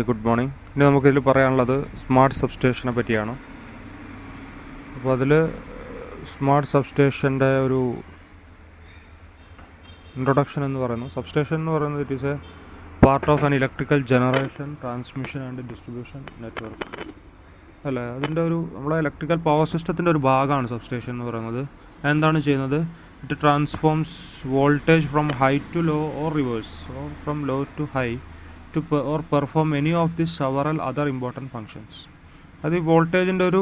Good morning. ഇനി നമുക്കിതിൽ പറയാനുള്ളത് സ്മാർട്ട് സബ്സ്റ്റേഷനെ പറ്റിയാണ്. അപ്പോൾ അതിൽ സ്മാർട്ട് സബ്സ്റ്റേഷൻ്റെ ഒരു ഇൻട്രൊഡക്ഷൻ എന്ന് പറയുന്നു. സബ്സ്റ്റേഷൻ എന്ന് പറയുന്നത് it is A part of an electrical generation, transmission and distribution network അല്ലേ. അതിൻ്റെ ഒരു നമ്മളെ ഇലക്ട്രിക്കൽ പവർ സിസ്റ്റത്തിൻ്റെ ഒരു ഭാഗമാണ് സബ്സ്റ്റേഷൻ എന്ന് പറയുന്നത്. എന്താണ് ചെയ്യുന്നത്? It transforms voltage from high to low or reverse or from low to high or perform any of these several other important functions. അത് ഈ വോൾട്ടേജിൻ്റെ ഒരു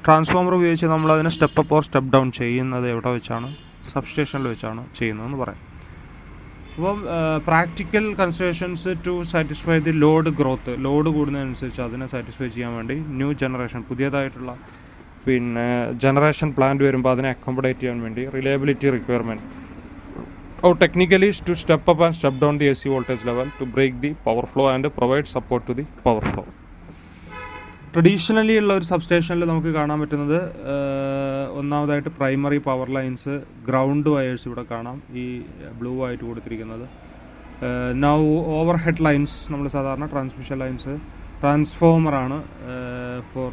ട്രാൻസ്ഫോമർ ഉപയോഗിച്ച് നമ്മളതിനെ step up or step down ചെയ്യുന്നത് എവിടെ വെച്ചാണ്? സബ്സ്റ്റേഷനിൽ വെച്ചാണ് ചെയ്യുന്നതെന്ന് പറയാം. അപ്പം practical considerations to satisfy the load growth, load കൂടുന്നതനുസരിച്ച് അതിനെ സാറ്റിസ്ഫൈ ചെയ്യാൻ വേണ്ടി ന്യൂ ജനറേഷൻ, പുതിയതായിട്ടുള്ള ജനറേഷൻ പ്ലാന്റ് വരുമ്പോൾ അതിനെ അക്കോമഡേറ്റ് ചെയ്യാൻ വേണ്ടി reliability requirement technically is to step up and step down the AC voltage level to break the power flow and provide support to the power flow. Traditionally ഉള്ള ഒരു സബ്സ്റ്റേഷനിൽ നമുക്ക് കാണാൻ പറ്റുന്നത് ഒന്നാമതായിട്ട് primary power lines, ground wires ഇവിടെ കാണാം, ഈ blue ആയിട്ട് കൊടുത്തിരിക്കുന്നത്. നൗ ഓവർ ഹെഡ് ലൈൻസ്, നമ്മൾ സാധാരണ ട്രാൻസ്മിഷൻ ലൈൻസ്, ട്രാൻസ്ഫോമറാണ് ഫോർ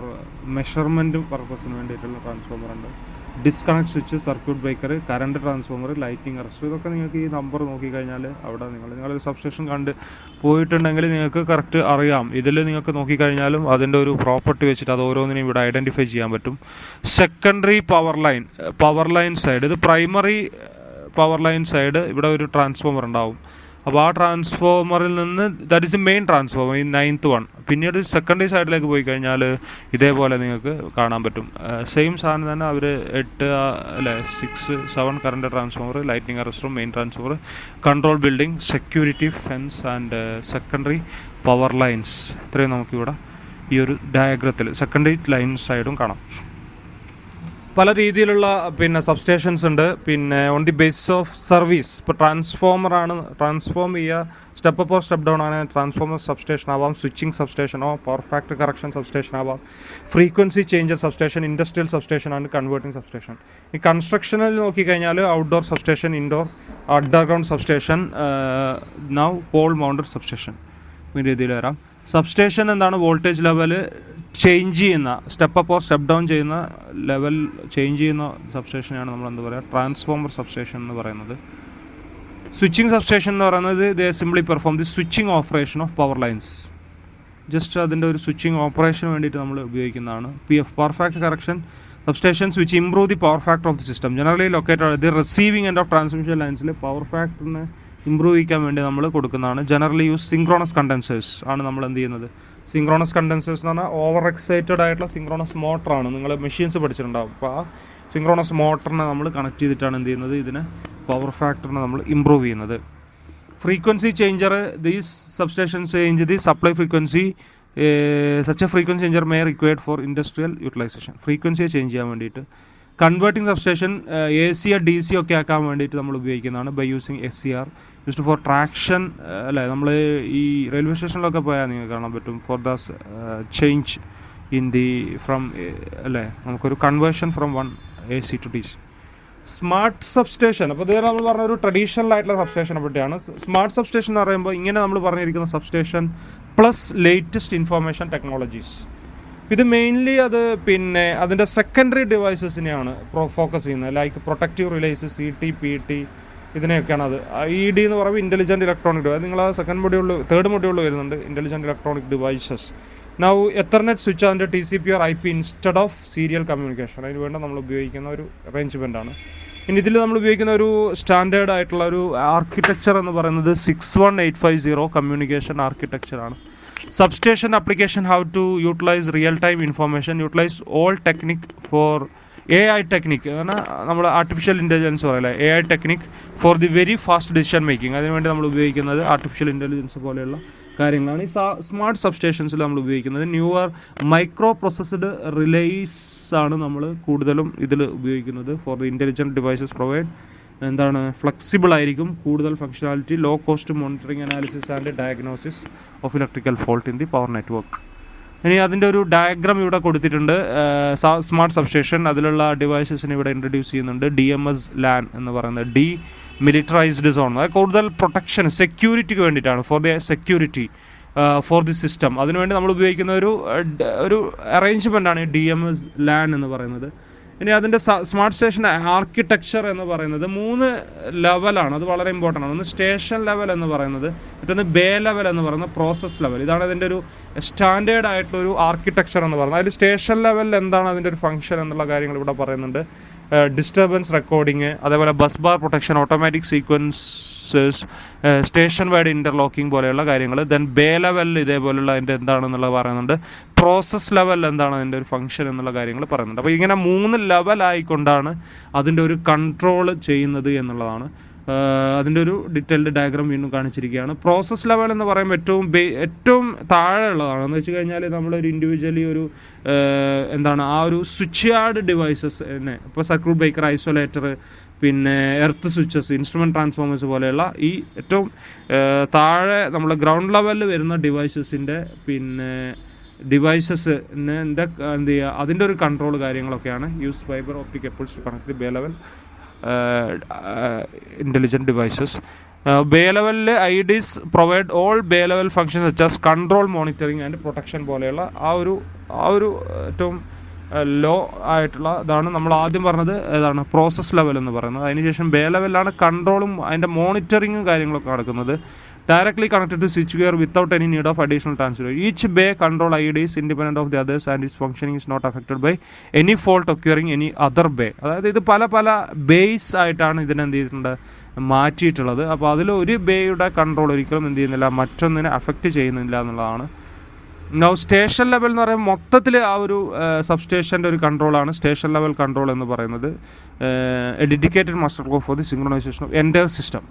മെഷർമെൻറ്റ് പർപ്പസിന് വേണ്ടിയിട്ടുള്ള ട്രാൻസ്ഫോമറുണ്ട്, disconnect switch, circuit breaker, current transformer, lighting arrester. ഇതൊക്കെ നിങ്ങൾക്ക് ഈ നമ്പർ നോക്കിക്കഴിഞ്ഞാൽ അവിടെ നിങ്ങളൊരു സബ്സ്റ്റേഷൻ കണ്ട് പോയിട്ടുണ്ടെങ്കിൽ നിങ്ങൾക്ക് കറക്റ്റ് അറിയാം. ഇതിൽ നിങ്ങൾക്ക് നോക്കിക്കഴിഞ്ഞാലും അതിൻ്റെ ഒരു പ്രോപ്പർട്ടി വെച്ചിട്ട് അത് ഓരോന്നിനും ഇവിടെ ഐഡൻറ്റിഫൈ ചെയ്യാൻ പറ്റും. സെക്കൻഡറി പവർ ലൈൻ സൈഡ്, ഇത് പ്രൈമറി പവർ ലൈൻ സൈഡ്, ഇവിടെ ഒരു ട്രാൻസ്ഫോമർ ഉണ്ടാവും. അപ്പോൾ ആ ട്രാൻസ്ഫോമറിൽ നിന്ന് that is the main transformer, ഈ 9th വൺ. പിന്നീട് സെക്കൻഡറി സൈഡിലേക്ക് പോയി കഴിഞ്ഞാൽ ഇതേപോലെ നിങ്ങൾക്ക് കാണാൻ പറ്റും. സെയിം സാധനം തന്നെ അവർ 8 അല്ലേ 6, 7 current transformer, lighting arrester, main transformer, control building, security fence and secondary power lines. ഇത്രയും നമുക്കിവിടെ ഈ ഒരു ഡയഗ്രത്തിൽ സെക്കൻഡറി ലൈൻ സൈഡും കാണാം. പല രീതിയിലുള്ള സബ്സ്റ്റേഷൻസ് ഉണ്ട്. On the basis of service, ഇപ്പോൾ ട്രാൻസ്ഫോമറാണ്, ട്രാൻസ്ഫോം ചെയ്യുക, step up or step down ആണ് ട്രാൻസ്ഫോമർ സബ്സ്റ്റേഷൻ ആവാം, സ്വിച്ചിങ് സബ്സ്റ്റേഷനോ പവർ ഫാക്ടർ കറക്ഷൻ സബ്സ്റ്റേഷൻ ആവാം, frequency changer substation, industrial substation ആണ് കൺവേർട്ടിംഗ് സബ്സ്റ്റേഷൻ. ഈ കൺസ്ട്രക്ഷനിൽ നോക്കിക്കഴിഞ്ഞാൽ outdoor substation, indoor underground substation, now pole mounted substation ഈ രീതിയിൽ വരാം. സബ്സ്റ്റേഷൻ എന്താണ്? വോൾട്ടേജ് ലെവൽ ചേഞ്ച് ചെയ്യുന്ന, step up or step down ചെയ്യുന്ന, ലെവൽ ചേഞ്ച് ചെയ്യുന്ന സബ്സ്റ്റേഷനാണ് നമ്മൾ എന്താ പറയുക, ട്രാൻസ്ഫോമർ സബ്സ്റ്റേഷൻ എന്ന് പറയുന്നത്. സ്വിച്ചിങ് സബ്സ്റ്റേഷൻ എന്ന് പറയുന്നത് they simply perform the switching operation of power lines. Just അതിൻ്റെ ഒരു സ്വിച്ചിങ് ഓപ്പറേഷന് വേണ്ടിയിട്ട് നമ്മൾ ഉപയോഗിക്കുന്നതാണ്. Power factor correction substations which improve the power factor of the system, generally located the receiving end of transmission ലൈൻസിൽ power ഫാക്ടറിനെ improve ചെയ്യാൻ വേണ്ടി നമ്മൾ കൊടുക്കുന്നതാണ്. ജനറലി യൂസ് സിങ്ക്രോണസ് കണ്ടൻസേഴ്സ് ആണ് നമ്മൾ എന്ത് ചെയ്യുന്നത്. സിങ്ക്രോണസ് കണ്ടൻസേഴ്സ് എന്ന് പറഞ്ഞാൽ ഓവർ എക്സൈറ്റഡ് ആയിട്ടുള്ള സിങ്ക്രോണസ് മോട്ടറാണ്. നിങ്ങൾ മെഷീൻസ് പഠിച്ചിട്ടുണ്ടാകും. അപ്പോൾ ആ സിങ്ക്രോണസ് മോട്ടറിനെ നമ്മൾ കണക്ട് ചെയ്തിട്ടാണ് എന്ത് ചെയ്യുന്നത്, ഇതിനെ പവർ ഫാക്ടറിനെ നമ്മൾ ഇമ്പ്രൂവ് ചെയ്യുന്നത്. Frequency changer, these substation change the supply frequency, such a frequency changer may required for industrial utilization. ഫ്രീക്വൻസിയെ ചേഞ്ച് ചെയ്യാൻ വേണ്ടിയിട്ട്. Converting substation AC D C ഒക്കെ ആക്കാൻ വേണ്ടിയിട്ട് നമ്മൾ ഉപയോഗിക്കുന്നതാണ് by using SCR, used for traction അല്ലേ. നമ്മൾ ഈ റെയിൽവേ സ്റ്റേഷനിലൊക്കെ പോയാൽ നിങ്ങൾക്ക് കാണാൻ പറ്റും for the change in the from അല്ലേ, നമുക്കൊരു conversion from one AC to DC. Smart substation, അപ്പോൾ ഇതുവരെ നമ്മൾ പറഞ്ഞ ഒരു ട്രഡീഷണൽ ആയിട്ടുള്ള സബ്സ്റ്റേഷനെ പറ്റിയാണ്. സ്മാർട്ട് സബ്സ്റ്റേഷൻ എന്ന് പറയുമ്പോൾ ഇങ്ങനെ നമ്മൾ പറഞ്ഞിരിക്കുന്ന substation plus latest information technologies. ഇത് മെയിൻലി അത് അതിൻ്റെ സെക്കൻഡറി ഡിവൈസസിനെയാണ് ഫോക്കസ് ചെയ്യുന്നത്. Like protective relays, CT, PT, ഇതിനെയൊക്കെയാണ്. അത് ED എന്ന് പറയുമ്പോൾ ഇൻ്റലിജൻറ്റ് ഇലക്ട്രോണിക് ഡിവൈസ്. നിങ്ങൾ ആ തേർഡ് മൊഡ്യൂളിൽ വരുന്നുണ്ട് intelligent electronic devices. Now Ethernet switch അതിൻ്റെ TCP or IP instead of serial communication, അതിന് വേണ്ടി നമ്മൾ ഉപയോഗിക്കുന്ന ഒരു അറേഞ്ച്മെൻ്റ് ആണ്. ഇനി ഇതിൽ നമ്മൾ ഉപയോഗിക്കുന്ന ഒരു സ്റ്റാൻഡേർഡ് ആയിട്ടുള്ള ഒരു ആർക്കിടെക്ചർ എന്ന് പറയുന്നത് 61850 communication ആർക്കിടെക്ചറാണ്. Substation application, how to utilize real-time information, utilize all technique for AI technique, നമ്മൾ ആർട്ടിഫിഷ്യൽ ഇൻ്റലിജൻസ് പറയില്ല, AI technique for the very fast decision making. അതിനുവേണ്ടി നമ്മൾ ഉപയോഗിക്കുന്നത് ആർട്ടിഫിഷ്യൽ ഇൻ്റലിജൻസ് പോലെയുള്ള കാര്യങ്ങളാണ്. ഈ സ്മാർട്ട് സബ്സ്റ്റേഷൻസിൽ നമ്മൾ ഉപയോഗിക്കുന്നത് ന്യൂവർ മൈക്രോ പ്രോസസ്ഡ് റിലേസ് ആണ് നമ്മൾ കൂടുതലും ഇതിൽ ഉപയോഗിക്കുന്നത്. For the intelligent devices provide എന്താണ് ഫ്ലെക്സിബിൾ ആയിരിക്കും, കൂടുതൽ functionality, low cost monitoring, analysis and diagnosis of electrical fault in the power network. ഇനി അതിൻ്റെ ഒരു ഡയഗ്രാം ഇവിടെ കൊടുത്തിട്ടുണ്ട്. സ്മാർട്ട് സബ്സ്റ്റേഷൻ, അതിലുള്ള ഡിവൈസസിന് ഇവിടെ ഇൻട്രൊഡ്യൂസ് ചെയ്യുന്നുണ്ട്. DMS LAN എന്ന് പറയുന്നത് ഡി മിലിറ്ററൈസ്ഡ് സോൺ, അത് കൂടുതൽ പ്രൊട്ടക്ഷൻ സെക്യൂരിറ്റിക്ക് വേണ്ടിയിട്ടാണ്, for the security for the system. അതിനുവേണ്ടി നമ്മൾ ഉപയോഗിക്കുന്ന ഒരു അറേഞ്ച്മെൻ്റാണ് ഈ DMS LAN എന്ന് പറയുന്നത്. ഇനി അതിൻ്റെ സ്മാർട്ട് സ്റ്റേഷൻ ആർക്കിടെക്ചർ എന്ന് പറയുന്നത് 3 ലെവലാണ്. അത് വളരെ ഇമ്പോർട്ടൻ്റ് ആണ്. ഒന്ന് സ്റ്റേഷൻ ലെവൽ എന്ന് പറയുന്നത്, മറ്റൊന്ന് ബേ ലെവൽ എന്ന് പറയുന്നത്, പ്രോസസ് ലെവൽ. ഇതാണ് ഇതിൻ്റെ ഒരു സ്റ്റാൻഡേർഡ് ആയിട്ടുള്ളൊരു ആർക്കിടെക്ചർ എന്ന് പറയുന്നത്. അതിൽ സ്റ്റേഷൻ ലെവലിൽ എന്താണ് അതിൻ്റെ ഒരു ഫംഗ്ഷൻ എന്നുള്ള കാര്യങ്ങൾ ഇവിടെ പറയുന്നുണ്ട്. ഡിസ്റ്റർബൻസ് റെക്കോർഡിങ്, അതേപോലെ bus bar protection, automatic sequences, station wide interlocking പോലെയുള്ള കാര്യങ്ങൾ. ദെൻ ബേ ലെവലിൽ ഇതേപോലുള്ള അതിൻ്റെ എന്താണെന്നുള്ളത് പറയുന്നുണ്ട്. പ്രോസസ് ലെവലിൽ എന്താണ് അതിൻ്റെ ഒരു ഫംഗ്ഷൻ എന്നുള്ള കാര്യങ്ങൾ പറയുന്നുണ്ട്. അപ്പോൾ ഇങ്ങനെ 3 ലെവലായിക്കൊണ്ടാണ് അതിൻ്റെ ഒരു കൺട്രോൾ ചെയ്യുന്നത് എന്നുള്ളതാണ്. അതിൻ്റെ ഒരു ഡീറ്റെയിൽഡ് ഡയഗ്രാം വീണ്ടും കാണിച്ചിരിക്കുകയാണ്. പ്രോസസ് ലെവൽ എന്ന് പറയുമ്പോൾ ഏറ്റവും താഴെ ഉള്ളതാണ്. എന്ന് വെച്ച് കഴിഞ്ഞാൽ നമ്മളൊരു ഇൻഡിവിജ്വലി ഒരു ആ ഒരു സ്വിച്ച് യാർഡ് ഡിവൈസസ് തന്നെ, ഇപ്പോൾ സർക്യൂട്ട് ബ്രേക്കർ, ഐസൊലേറ്റർ, പിന്നെ എർത്ത് സ്വിച്ചസ്, ഇൻസ്ട്രുമെൻറ്റ് ട്രാൻസ്ഫോമേഴ്സ് പോലെയുള്ള ഈ ഏറ്റവും താഴെ നമ്മൾ ഗ്രൗണ്ട് ലെവലിൽ വരുന്ന ഡിവൈസസിൻ്റെ എന്ത് ചെയ്യുക, അതിൻ്റെ ഒരു കൺട്രോൾ കാര്യങ്ങളൊക്കെയാണ് use fibre optic cables connect bay level intelligent devices. Bay level IDs provide all bay level functions such as control, monitoring and protection പോലെയുള്ള ആ ഒരു ഏറ്റവും ലോ ആയിട്ടുള്ള ഇതാണ് നമ്മൾ ആദ്യം പറഞ്ഞത്. ഏതാണ് പ്രോസസ് ലെവൽ എന്ന് പറയുന്നത്. അതിനുശേഷം ബേ ലെവലിലാണ് കൺട്രോളും അതിൻ്റെ മോണിറ്ററിങ്ങും കാര്യങ്ങളൊക്കെ നടക്കുന്നത്. Directly connected to switchgear without any need of additional transfer. Each bay control ID is independent of the others and its functioning is not affected by any fault occurring any other bay. അതായത് ഇത് പല base ആയിട്ടാണ് ഇതിനെന്ത് ചെയ്തിട്ടുണ്ട്, മാറ്റിയിട്ടുള്ളത്. അപ്പോൾ അതിലൊരു ബേയുടെ control ഒരിക്കലും എന്ത് ചെയ്യുന്നില്ല, മറ്റൊന്നിനെ അഫക്റ്റ് ചെയ്യുന്നില്ല എന്നുള്ളതാണ്. സ്റ്റേഷൻ ലെവൽ എന്ന് പറയുമ്പോൾ മൊത്തത്തിൽ ആ ഒരു സബ്സ്റ്റേഷൻ്റെ ഒരു കൺട്രോളാണ് സ്റ്റേഷൻ ലെവൽ കൺട്രോൾ എന്ന് പറയുന്നത്. Dedicated master code for the synchronization of entire system.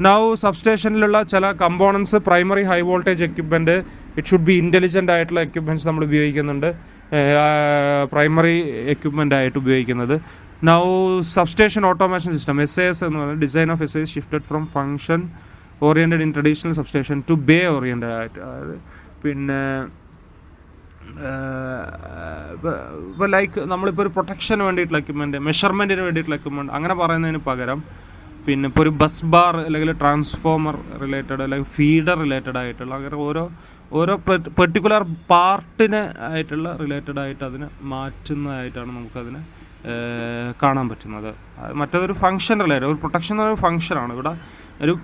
Now സബ്സ്റ്റേഷനിലുള്ള ചില components, primary high voltage equipment, it should be intelligent ആയിട്ടുള്ള എക്യുപ്മെൻറ്റ്സ് നമ്മൾ ഉപയോഗിക്കുന്നുണ്ട്, പ്രൈമറി എക്യുപ്മെൻ്റ് ആയിട്ട് ഉപയോഗിക്കുന്നത്. Now substation automation system, SAS എന്ന് പറയുന്നത് design of SAS shifted from function oriented in traditional substation to bay oriented ആയിട്ട്. അതായത് പിന്നെ ഇപ്പോൾ ലൈക്ക് നമ്മളിപ്പോൾ ഒരു പ്രൊട്ടക്ഷന് വേണ്ടിയിട്ടുള്ള എക്യുപ്മെൻറ്റ്, മെഷർമെൻറ്റിന് വേണ്ടിയിട്ടുള്ള എക്യുപ്മെൻറ്റ് അങ്ങനെ പറയുന്നതിന് പകരം പിന്നെ ഇപ്പോൾ ഒരു ബസ് ബാർ അല്ലെങ്കിൽ ട്രാൻസ്ഫോമർ റിലേറ്റഡ് അല്ലെങ്കിൽ ഫീഡർ റിലേറ്റഡ് ആയിട്ടുള്ള അങ്ങനെ ഓരോ പെർട്ടിക്കുലർ പാർട്ടിന് ആയിട്ടുള്ള റിലേറ്റഡ് ആയിട്ട് അതിനെ മാറ്റുന്നതായിട്ടാണ് നമുക്കതിനെ കാണാൻ പറ്റുന്നത്. മറ്റൊരു ഫംഗ്ഷൻ റിലേറ്റഡ്, ഒരു പ്രൊട്ടക്ഷൻ എന്നൊരു ഫംഗ്ഷനാണ്. ഇവിടെ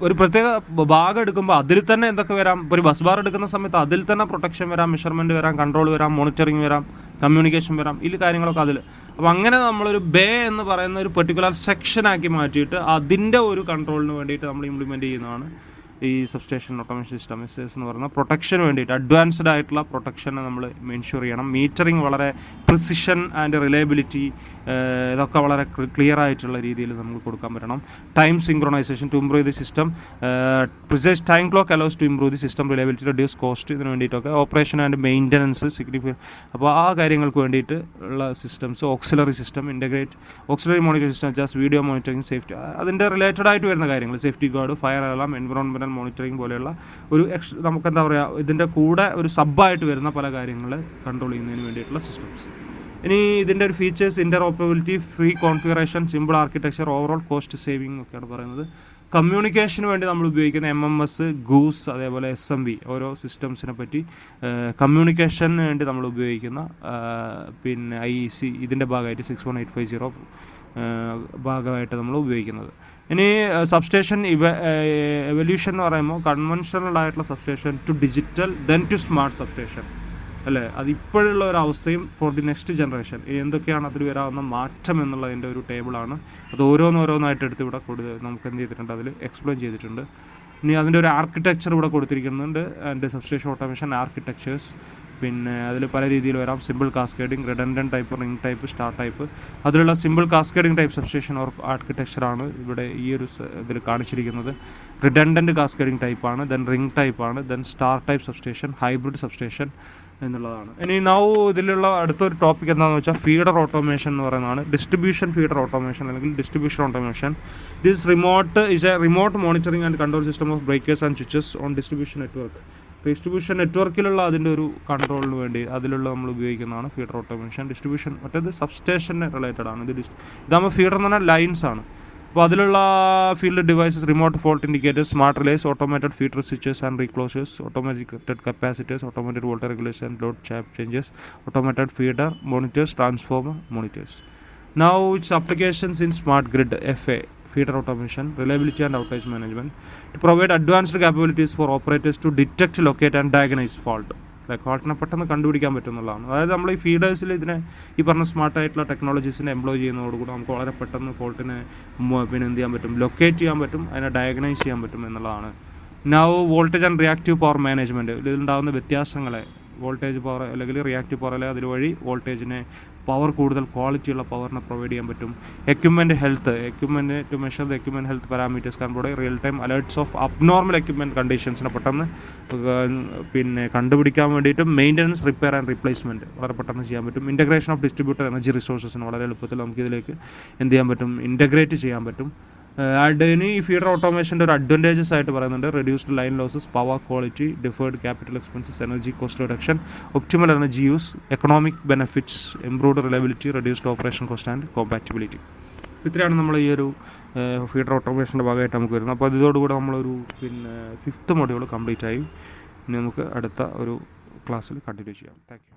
ഒരു പ്രത്യേക ഭാഗം എടുക്കുമ്പോൾ അതിൽ തന്നെ എന്തൊക്കെ വരാം. ഇപ്പോൾ ഒരു ബസ് ബാർ എടുക്കുന്ന സമയത്ത് അതിൽ തന്നെ പ്രൊട്ടക്ഷൻ വരാം, മെഷർമെൻറ്റ് വരാം, കൺട്രോൾ വരാം, മോണിറ്ററിങ് വരാം, കമ്മ്യൂണിക്കേഷൻ വരാം, ഈ കാര്യങ്ങളൊക്കെ അതിൽ. അപ്പോൾ അങ്ങനെ നമ്മളൊരു ബേ എന്ന് പറയുന്ന ഒരു പെർട്ടിക്കുലർ സെക്ഷനാക്കി മാറ്റിയിട്ട് അതിൻ്റെ ഒരു കൺട്രോളിന് വേണ്ടിയിട്ട് നമ്മൾ ഇംപ്ലിമെൻറ്റ് ചെയ്യുന്നതാണ് ഈ സബ്സ്റ്റേഷൻ ഓട്ടോമേഷൻ സിസ്റ്റം SAS എന്ന് പറയുന്ന പ്രൊട്ടക്ഷന് വേണ്ടിയിട്ട്. അഡ്വാൻസ്ഡ് ആയിട്ടുള്ള പ്രൊട്ടക്ഷനെ നമ്മൾ എൻഷുർ ചെയ്യണം. മീറ്ററിങ് വളരെ പ്രിസിഷൻ ആൻഡ് റിലയബിലിറ്റി ഇതൊക്കെ വളരെ ക്ലിയർ ആയിട്ടുള്ള രീതിയിൽ നമുക്ക് കൊടുക്കാൻ പറ്റണം. Time synchronization to improve the system. Precise time clock allows to improve the system reliability, reduce cost. ഇതിന് വേണ്ടിയിട്ടൊക്കെ ഓപ്പറേഷൻ ആൻഡ് മെയിൻ്റനൻസ് സിഗ്നിഫിക്കൻറ്റ്. അപ്പോൾ ആ കാര്യങ്ങൾക്ക് വേണ്ടിയിട്ട് ഉള്ള systems. Auxiliary system, integrate auxiliary monitoring system just video monitoring, safety, അതിൻ്റെ related ആയിട്ട് വരുന്ന കാര്യങ്ങൾ, safety guard, fire alarm, environmental monitoring പോലെയുള്ള നമുക്ക് എന്താ പറയുക, ഇതിൻ്റെ കൂടെ ഒരു സബ്ബായിട്ട് വരുന്ന പല കാര്യങ്ങൾ കൺട്രോൾ ചെയ്യുന്നതിന് വേണ്ടിയിട്ടുള്ള സിസ്റ്റംസ്. ഇനി ഇതിൻ്റെ ഒരു features, interoperability, free configuration, simple architecture, overall cost saving ഒക്കെയാണ് പറയുന്നത്. കമ്മ്യൂണിക്കേഷന് വേണ്ടി നമ്മൾ ഉപയോഗിക്കുന്ന MMS, GOOS, അതേപോലെ SMB, ഓരോ സിസ്റ്റംസിനെ പറ്റി കമ്മ്യൂണിക്കേഷന് വേണ്ടി നമ്മൾ ഉപയോഗിക്കുന്ന പിന്നെ IEC ഇതിൻ്റെ ഭാഗമായിട്ട് 61850 ഭാഗമായിട്ട് നമ്മൾ ഉപയോഗിക്കുന്നത്. ഇനി സബ്സ്റ്റേഷൻ എവല്യൂഷൻ എന്ന് പറയുമ്പോൾ കൺവെൻഷണൽ ആയിട്ടുള്ള substation to digital then to smart substation അല്ലേ. അത് ഇപ്പോഴുള്ള ഒരു അവസ്ഥയും ഫോർ ദി നെക്സ്റ്റ് ജനറേഷൻ എന്തൊക്കെയാണ് അതിൽ വരാവുന്ന മാറ്റം എന്നുള്ളതിൻ്റെ ഒരു ടേബിളാണ്. അത് ഓരോന്നായിട്ട് എടുത്ത് ഇവിടെ നമുക്ക് എന്ത് ചെയ്തിട്ടുണ്ട്, അതിൽ എക്സ്പ്ലെയിൻ ചെയ്തിട്ടുണ്ട്. ഇനി അതിൻ്റെ ഒരു ആർക്കിടെക്ചർ ഇവിടെ കൊടുത്തിരിക്കുന്നുണ്ട്. ആൻഡ് സബ്സ്റ്റേഷൻ ഓട്ടോമേഷൻ ആർക്കിടെക്ചേഴ്സ്, പിന്നെ അതിൽ പല രീതിയിൽ വരാം. Simple cascading, redundant type, ring type, star type. അതിലുള്ള simple cascading type substation or ആർക്കിടെക്ചറാണ് ഇവിടെ ഈ ഒരു ഇതിൽ കാണിച്ചിരിക്കുന്നത്. റിഡൻഡൻറ്റ് കാസ്കേഡിങ് ടൈപ്പാണ്, ദെൻ റിംഗ് ടൈപ്പാണ്, then star type substation, hybrid substation എന്നുള്ളതാണ്. ഇനി നൗ ഇതിലുള്ള അടുത്തൊരു ടോപ്പിക് എന്താണെന്ന് വെച്ചാൽ ഫീഡർ ഓട്ടോമേഷൻ എന്ന് പറയുന്നതാണ്. ഡിസ്ട്രിബ്യൂഷൻ ഫീഡർ ഓട്ടോമേഷൻ അല്ലെങ്കിൽ distribution automation. Is a remote monitoring and control system of breakers and switches on distribution network. Distribution നെറ്റ്വർക്കിലുള്ള അതിൻ്റെ ഒരു കൺട്രോളിന് വേണ്ടി അതിലുള്ള നമ്മൾ ഉപയോഗിക്കുന്നതാണ് ഫീഡർ ഓട്ടോമേഷൻ. ഡിസ്ട്രിബ്യൂഷൻ മറ്റേത് സബ്സ്റ്റേഷന് റിലേറ്റഡ് ആണ്. ഇതാകുമ്പോൾ ഫീഡർ എന്ന് പറഞ്ഞാൽ ലൈൻസ് ആണ്. അപ്പോൾ അതിലുള്ള field devices, remote fault indicators, smart relays, automated feeder switches and reclosers, automatic capacitors, automated voltage regulation and load tap changes, automated feeder monitors, transformer monitors. Now its applications in smart grid, FA, feeder automation, reliability and outage management, to provide advanced capabilities for operators to detect, locate and diagnose fault. ഫോൾട്ടിനെ പെട്ടെന്ന് കണ്ടുപിടിക്കാൻ പറ്റുന്നതാണ്. അതായത് നമ്മൾ ഈ ഫീഡേഴ്സിൽ ഇതിനെ ഈ പറഞ്ഞ സ്മാർട്ടായിട്ടുള്ള ടെക്നോളജീസിനെ employ ചെയ്യുന്നതോടുകൂടി നമുക്ക് വളരെ പെട്ടെന്ന് ഫോൾട്ടിനെ പിന്നെ എന്ത് ചെയ്യാൻ പറ്റും, ലൊക്കേറ്റ് ചെയ്യാൻ പറ്റും, അതിനെ ഡയഗ്നൈസ് ചെയ്യാൻ പറ്റും എന്നുള്ളതാണ്. Now voltage and reactive power management, ഇതിലുണ്ടാകുന്ന വ്യത്യാസങ്ങളെ, വോൾട്ടേജ് പവർ അല്ലെങ്കിൽ റിയാക്റ്റീവ് പവർ അല്ലെങ്കിൽ അതുവഴി വോൾട്ടേജിനെ പവർ കൂടുതൽ ക്വാളിറ്റിയുള്ള പവറിനെ പ്രൊവൈഡ് ചെയ്യാൻ പറ്റും. Equipment health, equipment to measure the equipment health parameters can provide real time alerts of abnormal equipment കണ്ടീഷൻസിനെ പെട്ടെന്ന് പിന്നെ കണ്ടുപിടിക്കാൻ വേണ്ടിയിട്ടും മെയിൻ്റനൻസ്, റിപ്പയർ ആൻഡ് റീപ്ലേസ്മെൻറ്റ് വളരെ പെട്ടെന്ന് ചെയ്യാൻ പറ്റും. ഇൻ്റഗ്രേഷൻ ഓഫ് ഡിസ്ട്രിബ്യൂട്ടഡ് എനർജി റിസോഴ്സസിന് വളരെ എളുപ്പത്തിൽ നമുക്കിതിലേക്ക് എന്ത് ചെയ്യാൻ പറ്റും, ഇൻ്റഗ്രേറ്റ് ചെയ്യാൻ പറ്റും. ഇനി ഈ ഫീഡർ ഓട്ടോമേഷൻ്റെ ഒരു അഡ്വാൻറ്റേജസ് ആയിട്ട് പറയുന്നുണ്ട്: reduced line losses, power quality, deferred capital expenses, energy cost reduction, optimal energy use, economic benefits, improved reliability, reduced operation cost and compatibility. ഇത്രയാണ് നമ്മൾ ഈ ഒരു ഫീഡർ ഓട്ടോമേഷൻ്റെ ഭാഗമായിട്ട് നമുക്ക് വരുന്നത്. അപ്പോൾ ഇതോടുകൂടെ നമ്മളൊരു പിന്നെ 5th മൊഡ്യൂൾ കംപ്ലീറ്റ് ആയി. ഇനി നമുക്ക് അടുത്ത ഒരു ക്ലാസ്സിൽ കണ്ടിന്യൂ ചെയ്യാം. Thank you.